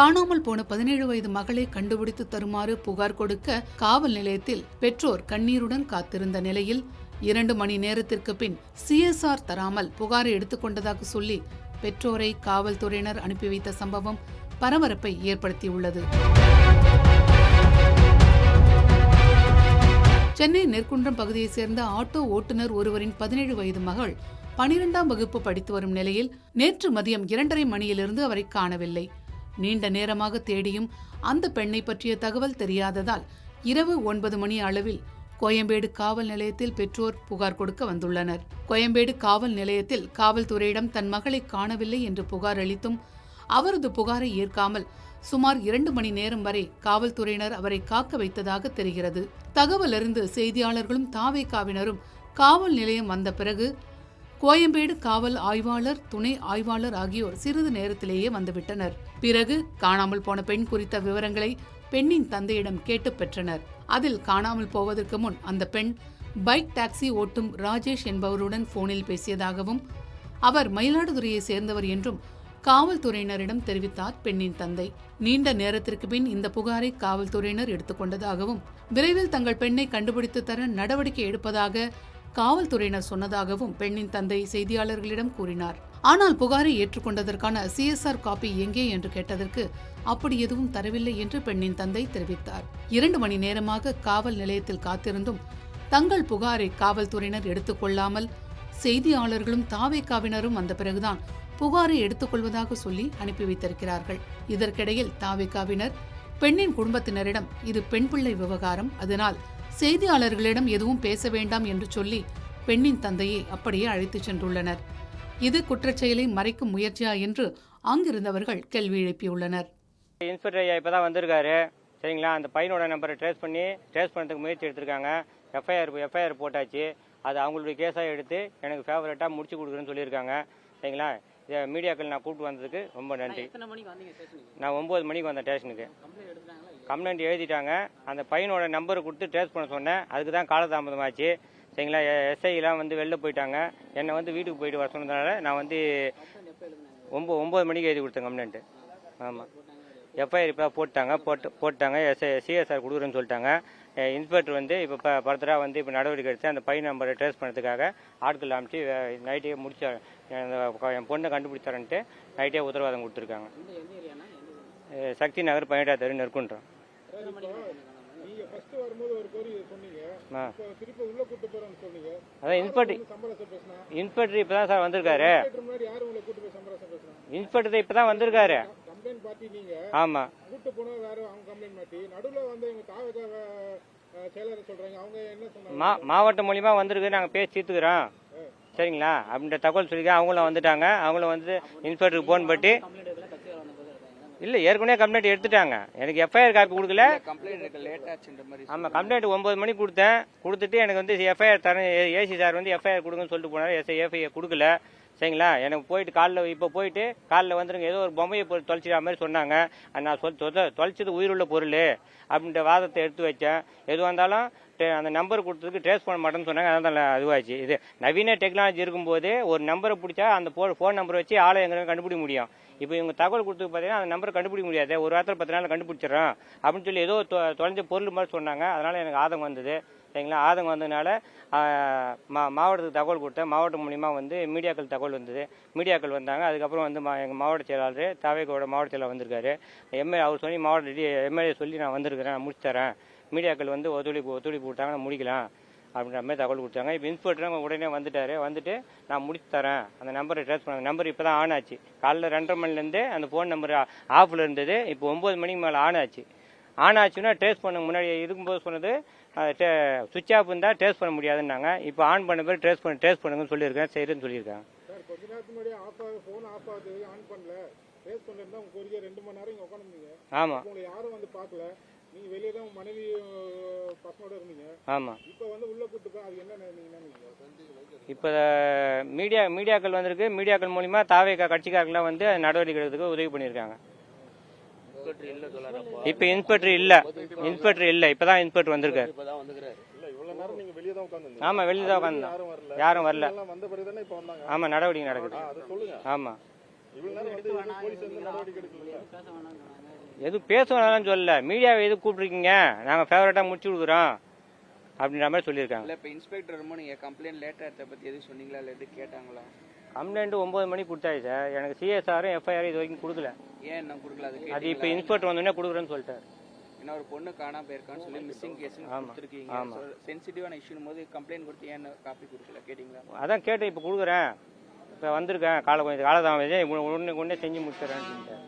காணாமல் போன 17 வயது மகளை கண்டுபிடித்து தருமாறு புகார் கொடுக்க காவல் நிலையத்தில் பெற்றோர் கண்ணீருடன் காத்திருந்த நிலையில் 2 மணி நேரத்திற்கு பின் சிஎஸ்ஆர் தராமல் புகாரை எடுத்துக்கொண்டதாக சொல்லி பெற்றோரை காவல்துறையினர் அனுப்பி வைத்த சம்பவம் பரபரப்பை ஏற்படுத்தியுள்ளது. சென்னை நெற்குன்றம் பகுதியைச் சேர்ந்த ஆட்டோ ஓட்டுநர் ஒருவரின் 17 வயது மகள் 12ஆம் வகுப்பு படித்து வரும் நிலையில் நேற்று மதியம் 2:30 மணியிலிருந்து அவரை காணவில்லை. நீண்ட நேரமாக தேடியும் அந்த பெண்ணை பற்றிய தகவல் தெரியாததால் இரவு 9 மணி அளவில் கோயம்பேடு காவல் நிலையத்தில் பெற்றோர் புகார் கொடுக்க வந்துள்ளனர். கோயம்பேடு காவல் நிலையத்தில் காவல்துறையிடம் தன் மகளை காணவில்லை என்று புகார் அளித்தும் அவரது புகாரை ஏற்காமல் சுமார் 2 மணி நேரம் வரை காவல்துறையினர் அவரை காக்க வைத்ததாக தெரிகிறது. தகவல் அறிந்து செய்தியாளர்களும் தாவேகாவினரும் காவல் நிலையம் வந்த பிறகு கோயம்பேடு காவல் ஆய்வாளர், துணை ஆய்வாளர் ஆகியோர் சிறிது நேரத்திலேயே வந்துவிட்டனர். பிறகு காணாமல் போன பெண் குறித்த விவரங்களை பெண்ணின் தந்தையிடம் கேட்டு பெற்றனர். அதில் காணாமல் போவதற்கு முன் அந்த பெண் பைக் டாக்ஸி ஓட்டும் ராஜேஷ் என்பவருடன் போனில் பேசியதாகவும் அவர் மயிலாடுதுறையை சேர்ந்தவர் என்றும் காவல்துறையினரிடம் தெரிவித்தார் பெண்ணின் தந்தை. நீண்ட நேரத்திற்கு பின் இந்த புகாரை காவல்துறையினர் எடுத்துக்கொண்டதாகவும் விரைவில் தங்கள் பெண்ணை கண்டுபிடித்து தர நடவடிக்கை எடுப்பதாக காவல்துறையினர் சொன்னதாகவும் பெண்ணின் தந்தை செய்தியாளர்களிடம் கூறினார். ஆனால் புகாரை ஏற்றுக்கொண்டதற்கான சிஎஸ்ஆர் காப்பி எங்கே என்று கேட்டதற்கு அப்படி எதுவும் தரவில்லை என்று பெண்ணின் தந்தை தெரிவித்தார். 2 மணி நேரமாக காவல் நிலையத்தில் காத்திருந்தும் தங்கள் புகாரை காவல்துறையினர் எடுத்துக்கொள்ளாமல் செய்தியாளர்களும் தாவேகாவினரும் வந்த பிறகுதான் புகாரை எடுத்துக்கொள்வதாக சொல்லி அனுப்பி வைத்திருக்கிறார்கள். இதற்கிடையில் தாவேகாவினர் பெண்ணின் குடும்பத்தினரிடம் இது பெண் பிள்ளை விவகாரம், அதனால் செய்தியாளர்களிடம் எதுவும் பேச வேண்டாம் என்று சொல்லி பெண்ணின் தந்தையை அப்படியே அழைத்துச் சென்றுள்ளனர். இது குற்றச்செயலை மறைக்கும் முயற்சியா என்று அங்கிருந்தவர்கள் கேள்வி எழுப்பியுள்ளனர். இன்ஸ்பெக்டர் ஐயா இப்பதான் வந்திருக்காரு, சரிங்களா? அந்த பையனோட நம்பரை ட்ரேஸ் பண்ணுறதுக்கு முயற்சி எடுத்திருக்காங்க. எஃப்ஐஆர் போட்டாச்சு. அது அவங்களுடைய கேஸாக எடுத்து எனக்கு ஃபேவரட்டாக முடிச்சு கொடுக்குறேன்னு சொல்லியிருக்காங்க, சரிங்களா? மீடியாக்கள் நான் கூப்பிட்டு வந்ததுக்கு ரொம்ப நன்றி. நான் 9 மணிக்கு வந்தேன் ஸ்டேஷனுக்கு. கம்ப்ளைண்ட் எழுதிட்டாங்க. அந்த பையனோட நம்பரை கொடுத்து ட்ரேஸ் பண்ண சொன்னேன். அதுக்கு தான் காலதாமதமாச்சு, சரிங்களா? எஸ்ஐலாம் வந்து வெளில போயிட்டாங்க. என்னை வந்து வீட்டுக்கு போயிட்டு வர சொன்னதுனால நான் வந்து 9 மணிக்கு எழுதி கொடுத்தேன் கம்ப்ளைண்ட்டு. ஆமாம், எஃப்ஐஆர் இப்போ போட்டாங்க. சிஎஸ்ஆர் கொடுக்குறேன்னு சொல்லிட்டாங்க. இன்ஸ்பெக்டர் வந்து இப்போ ஃபர்தராக வந்து இப்போ நடவடிக்கை எடுத்து அந்த பையன் நம்பரை ட்ரேஸ் பண்ணுறதுக்காக ஆட்கள் அமைச்சு நைட்டே முடிச்சு என் பொண்ணை கண்டுபிடிச்சாரன்ட்டு நைட்டே உத்தரவாதம் கொடுத்துருக்காங்க. சக்தி நகர் 18ஆம் தெரு நெற்குன்றம். அதான் இன்ஸ்பெக்டர் இப்போ தான் சார் வந்திருக்காரு. இன்ஸ்பெக்டர் இப்போ தான் வந்திருக்காரு. ஆமா, மாவட்டம் மூலியமா வந்திருக்கு, நாங்க பேசி தீர்த்துக்கிறோம், சரிங்களா? அப்படின்ற தகவல் சொல்லி அவங்களும் வந்துட்டாங்க. அவங்களும் வந்து இன்ஸ்பெக்டருக்கு போன் பண்ணி இல்ல ஏற்கனவே கம்ப்ளைண்ட் எடுத்துட்டாங்க. எனக்கு எஃப்ஐஆர் காப்பி கொடுக்கல. ஆமா, கம்ப்ளைண்ட் 9 மணிக்கு கொடுத்துட்டு எனக்கு வந்து எஃப்ஐஆர் தரேன், ஏசி சார் வந்து எஃப்ஐஆர் கொடுங்கன்னு சொல்லிட்டு போனாரு. எஃப்ஐஆர் கொடுக்கல, சரிங்களா? எனக்கு போயிட்டு காலைல வந்துருங்க, ஏதோ ஒரு பொம்மையை தொலைச்சிட மாதிரி சொன்னாங்க. நான் தொலைச்சது உயிருள்ள பொருள் அப்படின்ற வாதத்தை எடுத்து வச்சேன். எது வந்தாலும் அந்த நம்பர் கொடுத்ததுக்கு ட்ரேஸ் பண்ண மாட்டேன்னு சொன்னாங்க. அதான் அதுவாச்சு. இது நவீன டெக்னாலஜி இருக்கும்போது ஒரு நம்பரை பிடிச்சா அந்த ஃபோன் நம்பரை வச்சு ஆளை எங்கே கண்டுபிடிக்க முடியும். இப்போ இவங்க தகவல் கொடுத்து பார்த்தீங்கன்னா அந்த நம்பரை கண்டுபிடிக்க முடியாது. ஒரு வாரத்தில் 10 நாள் கண்டுபிடிச்சிடறோம் அப்படின்னு சொல்லி ஏதோ தொலைஞ்ச பொருள் மாதிரி சொன்னாங்க. அதனால எனக்கு ஆதங்கம் வந்தது, சரிங்களா? ஆதங்கம் வந்ததுனால மாவட்டத்துக்கு தகவல் கொடுத்தேன். மாவட்டம் மூலியமாக வந்து மீடியாக்கள் தகவல் வந்தது. மீடியாக்கள் வந்தாங்க. அதுக்கப்புறம் வந்து எங்கள் மாவட்ட செயலாளர், தாவேகாவோட மாவட்ட செயலாளர் வந்திருக்காரு. அவர் சொல்லி எம்எல்ஏ சொல்லி நான் வந்திருக்கிறேன், நான் முடிச்சு தரேன். மீடியாக்கள் வந்து ஒத்துழைப்பு கொடுத்தாங்க, நான் முடிக்கலாம் அப்படின்ற மாதிரி தகவல் கொடுத்தாங்க. இப்போ இன்ஸ்பெக்டர் உடனே வந்துட்டு நான் முடிச்சு தரேன், அந்த நம்பரை ட்ரேஸ் பண்ண நம்பர் இப்போ தான் ஆன் ஆச்சு. காலைல 2:30 மணிலேருந்து அந்த ஃபோன் நம்பர் ஆஃபில் இருந்தது. இப்போ 9 மணிக்கு மேலே ஆன் ஆச்சு. ஆன் ஆச்சுன்னா ட்ரேஸ் பண்ண முன்னாடி இருக்கும்போது சொன்னது சுவிட்ச் ஆஃப் இருந்தால் ட்ரேஸ் பண்ண முடியாதுன்னாங்க. இப்போ ஆன் பண்ண பேர் ட்ரேஸ் பண்ணுங்கன்னு சொல்லியிருக்கேன், சரின்னு சொல்லியிருக்காங்க. ஆமா, ஆமா. இப்போ மீடியாக்கள் வந்திருக்கு. மீடியாக்கள் மூலியமா தாவேகா கட்சிக்காரர்கள் வந்து நடவடிக்கை எடுக்கிறதுக்கு உதவி பண்ணியிருக்காங்க. இப்ப இன்ஸ்பெக்டர் இல்ல, இப்பதான் இன்ஸ்பெக்டர் வந்திருக்காரு. ஆமா, வெளியே தான் உட்காந்து, யாரும் வரல. ஆமா, நடவடிக்கை நடக்குது. ஆமா. எதுவும் பேச வேணாம்னு சொல்லல, மீடியாவை எது கூப்பிட்டுருக்கீங்க, நாங்கள் ஃபேவரட்டாக முடிச்சு கொடுக்குறோம் அப்படின்ற மாதிரி சொல்லியிருக்காங்க. இல்லை இப்போ இன்ஸ்பெக்டர் வரும்போது நீங்கள் கம்ப்ளைண்ட் லேட்டாக எடுத்த பற்றி எதுவும் சொன்னீங்களா இல்லை எது கேட்டாங்களா? கம்ப்ளைண்ட் 9 மணிக்கு கொடுத்தாச்சு சார். எனக்கு சிஎஸ்ஆரும் எஃப்ஐஆர் இது வரைக்கும் கொடுக்கல. ஏன் இன்னும் கொடுக்கல? அது இப்போ இன்ஸ்பெக்டர் வந்தோடனே கொடுக்குறேன்னு சொல்லிட்டார். ஏன்னா ஒரு பொண்ணு காணாம போயிருக்கான்னு சொல்லி மிஸ்ஸிங் கேஸ் கொடுத்துருக்கீங்க. சென்சிட்டிவான இஷ்யூ போது கம்ப்ளைண்ட் கொடுத்து ஏன் காப்பி கொடுக்கல கேட்டிங்களா? அதான் கேட்டேன், இப்போ கொடுக்குறேன், இப்போ வந்திருக்கேன், கொஞ்சம் காலதாமதம் உடனே செஞ்சு முடிச்சிடறேன்னு சொல்லிட்டேன்.